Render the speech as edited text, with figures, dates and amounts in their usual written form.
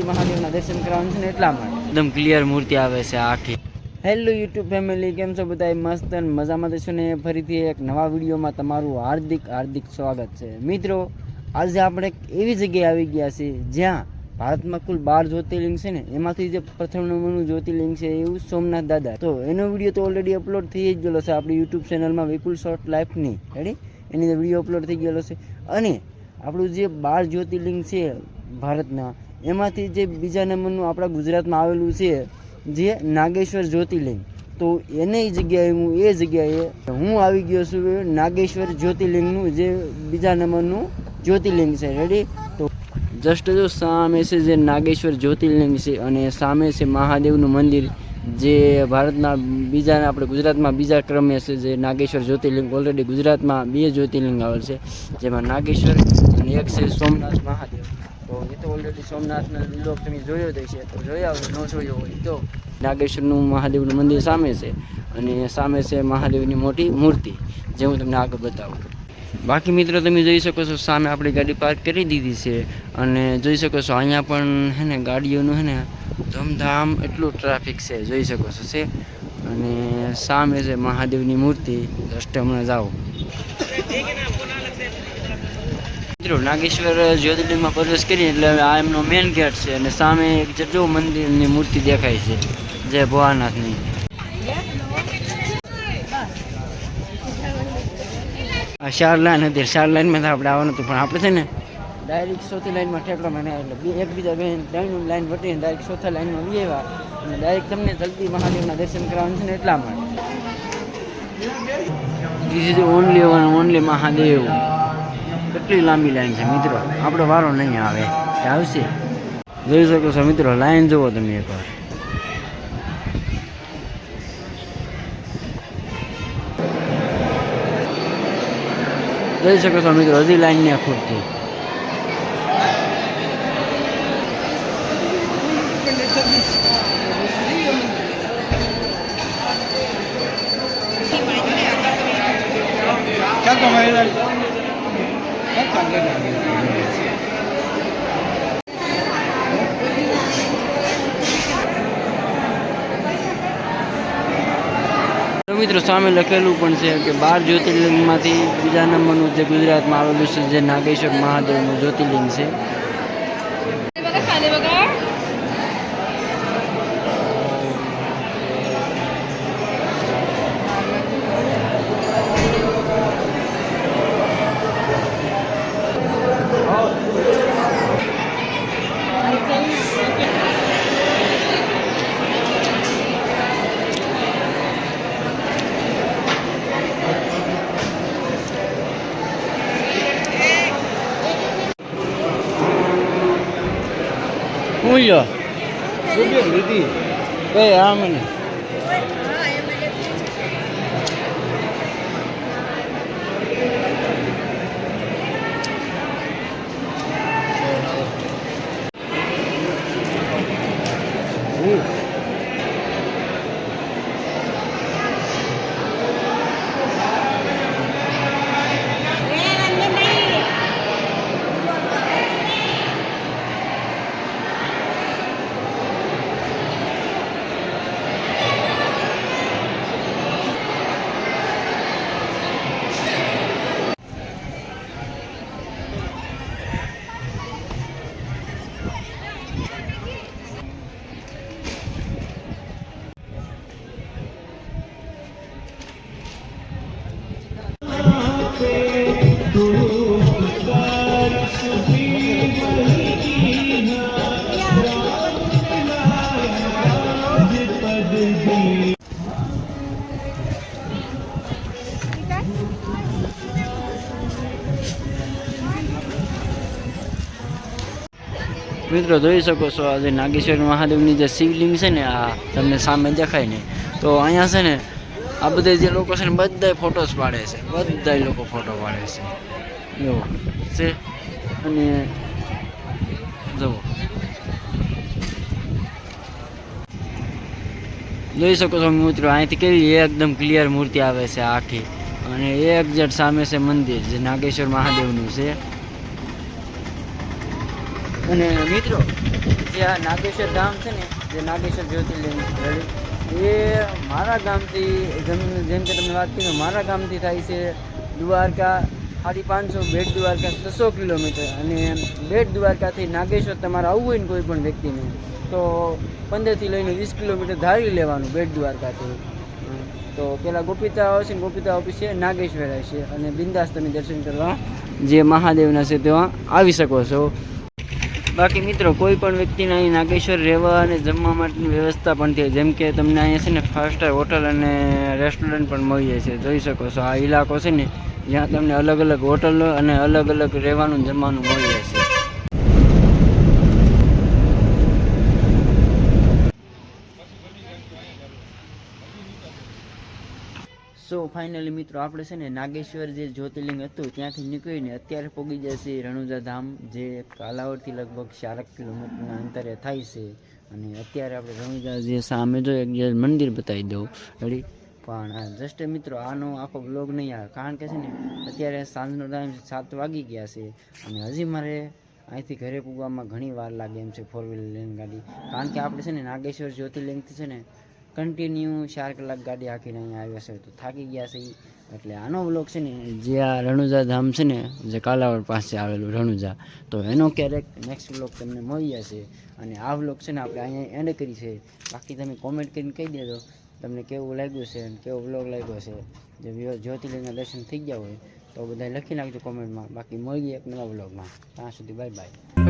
જલ્દી મહાદેવના દર્શન કરવાનું છે ને એટલા માટે એકદમ ક્લિયર મૂર્તિ આવે છે આખી. હેલો યુટ્યુબ ફેમિલી, કેમ છો બધા? મસ્ત અને મજામાં થશો ને? ફરીથી એક નવા વિડીયોમાં તમારું હાર્દિક સ્વાગત છે. મિત્રો, આજે આપણે એક એવી જગ્યાએ આવી ગયા છીએ જ્યાં ભારતમાં કુલ 12 જ્યોતિર્લિંગ છે ને, એમાંથી જે પ્રથમ નંબરનું જ્યોતિર્લિંગ છે એવું સોમનાથ દાદા. તો એનો વિડીયો તો ઓલરેડી અપલોડ થઈ જ ગયેલો છે આપણી યુટ્યુબ ચેનલમાં વિપુલ શોર્ટ લાઈફની. રેડી, એની અંદર વિડીયો અપલોડ થઈ ગયેલો છે. અને આપણું જે 12 જ્યોતિર્લિંગ છે ભારતના, એમાંથી જે બીજા નંબરનું આપણા ગુજરાતમાં આવેલું છે જે નાગેશ્વર જ્યોતિર્લિંગ, તો એની જગ્યાએ હું આવી ગયો છું નાગેશ્વર જ્યોતિર્લિંગનું જે બીજા નંબરનું જ્યોતિર્લિંગ છે. રેડી, તો જસ્ટ જો સામે છે જે નાગેશ્વર જ્યોતિર્લિંગ છે અને સામે છે મહાદેવનું મંદિર જે ભારતના બીજા, આપણે ગુજરાતમાં બીજા ક્રમે છે જે નાગેશ્વર જ્યોતિર્લિંગ. ઓલરેડી ગુજરાતમાં 2 જ્યોતિર્લિંગ આવેલ છે, જેમાં નાગેશ્વર અને એક છે સોમનાથ મહાદેવ. તો એ તો ઓલરેડી સોમનાથનો બ્લોગ તમે જોયો જ હશે, તો જોયા હોય, ન જોયો હોય તો નાગેશ્વરનું મહાદેવનું મંદિર સામે છે અને સામે છે મહાદેવની મોટી મૂર્તિ, જે હું તમને આગળ બતાવું. બાકી મિત્રો તમે જોઈ શકો છો સામે આપણી ગાડી પાર્ક કરી દીધી છે અને જોઈ શકો છો અહીંયા પણ હે ને ગાડીઓનું હે ને ધમધામ એટલું ટ્રાફિક છે, જોઈ શકો છો છે. અને સામે છે મહાદેવની મૂર્તિ. જસ્ટ હમણાં જાઓ મિત્રો, નાગેશ્વર જ્યોતિર્લિંગમાં પ્રવેશ કરીએ એટલે આ એમનો મેન ગેટ છે અને સામે એક જજો મંદિરની મૂર્તિ દેખાય છે જય ભોળાનાથની. આ 4 લાઈન હતી, 4 લાઈનમાં તો આપણે આવવાનું હતું, પણ આપણે છે ને ડાયરેક્ટ 4થી લાઈનમાં ઠેકડો મને એટલે એકબીજા બેન 3 લાઈન વટીને ડાયરેક્ટ 4થા લાઈનમાં વી આવ્યા અને ડાયરેક્ટ તમને જલ્દી મહાદેવના દર્શન કરવાનું છે ને એટલા માટે. This is only Mahadev. કેટલી લાંબી લાઈન છે મિત્રો, આપણો વારો નહીં આવે, આવશે. જોઈ શકો છો મિત્રો, લાઈન જુઓ તમે એકવાર. જોઈ શકો છો મિત્રો, હજી લાઈન ને ખૂટતી. મિત્રો સામે લખેલું પણ છે કે 12 જ્યોતિર્લિંગમાંથી બીજા નંબરનું જે ગુજરાતમાં આવેલું છે જે નાગેશ્વર મહાદેવનું જ્યોતિર્લિંગ છે. મૂલ્યો લીધી કઈ આ મને મિત્રો જોઈ શકો છો આજે નાગેશ્વર મહાદેવની જે શિવલિંગ છે ને, આ તમને સામે દેખાય ને, તો અહીંયા છે ને આ બધા જે લોકો છે ને બધા ફોટોસ પાડે છે, બધા લોકો ફોટો પાડે છે એવું છે. અને જુઓ, જોઈ શકો છો મિત્રો, અહીંથી કેવી એકદમ ક્લિયર મૂર્તિ આવે છે આખી. અને એક્ઝેક્ટ સામે છે મંદિર જે નાગેશ્વર મહાદેવનું છે. અને મિત્રો જે આ નાગેશ્વર ધામ છે ને, જે નાગેશ્વર જ્યોતિર્લિંગ એ મારા ગામથી જેમ કે તમને વાત કરી, મારા ગામથી થાય છે દ્વારકા 550, બેટ દ્વારકા 600 કિલોમીટર. અને બેટ દ્વારકાથી નાગેશ્વર તમારે આવવું હોય ને કોઈ પણ વ્યક્તિને તો 15 થી લઈને 20 કિલોમીટર ધારી લેવાનું બેટ દ્વારકાથી. તો પેલા ગોપીતા આવશે ને, ગોપીતા ઓફિસે નાગેશ્વર હશે અને બિંદાસ તમે દર્શન કરવા જે મહાદેવના છે તેમાં આવી શકો છો. બાકી મિત્રો કોઈ પણ વ્યક્તિને અહીં નાગેશ્વર રહેવા અને જમવા માટેની વ્યવસ્થા પણ છે. જેમ કે તમને અહીંયા છે ને 5 સ્ટાર હોટલ અને રેસ્ટોરન્ટ પણ મળી જાય છે. જોઈ શકો છો આ ઇલાકો છે ને જ્યાં તમને અલગ અલગ હોટલ અને અલગ અલગ રહેવાનું જમવાનું મળી જશે. સો ફાઇનલી મિત્રો આપણે છે ને નાગેશ્વર જે જ્યોતિર્લિંગ હતું ત્યાંથી નીકળીને અત્યારે પહોંચી જશે રણુજા ધામ, જે કાલાવડથી લગભગ 4 કિલોમીટરના અંતરે થાય છે. અને અત્યારે આપણે રણુજા જે સામે જો એક મંદિર બતાવી દઉં રેડી. પણ જસ્ટ મિત્રો આનો આખો બ્લોગ નહીં આવે, કારણ કે છે ને અત્યારે સાંજનો ટાઈમ 7 વાગી ગયા છે અને હજી મારે અહીંથી ઘરે પૂગવામાં ઘણી વાર લાગે એમ છે 4 વ્હીલર લઈને ગાડી. કારણ કે આપણે છે ને નાગેશ્વર જ્યોતિર્લિંગથી છે ને કન્ટિન્યુ 4 કલાક ગાડી હાંકીને અહીંયા આવ્યા છે, તો થાકી ગયા છે. એટલે આનો બ્લોગ છે ને જે આ રણુજા ધામ છે ને, જે કાલાવડ પાસે આવેલું રણુજા, તો એનો ક્યારેક નેક્સ્ટ બ્લોગ તમને મળી જશે. અને આ બ્લોગ છે ને આપણે અહીંયા એન્ડ કરી છે. બાકી તમે કોમેન્ટ કરીને કહી દેજો તમને કેવું લાગ્યું છે અને કેવો બ્લોગ લાગ્યો છે. જે જ્યોતિર્લિંગના દર્શન થઈ ગયા હોય તો બધા લખી નાખજો કોમેન્ટમાં. બાકી મળીએ એક નવા બ્લોગમાં. ત્યાં સુધી બાય બાય.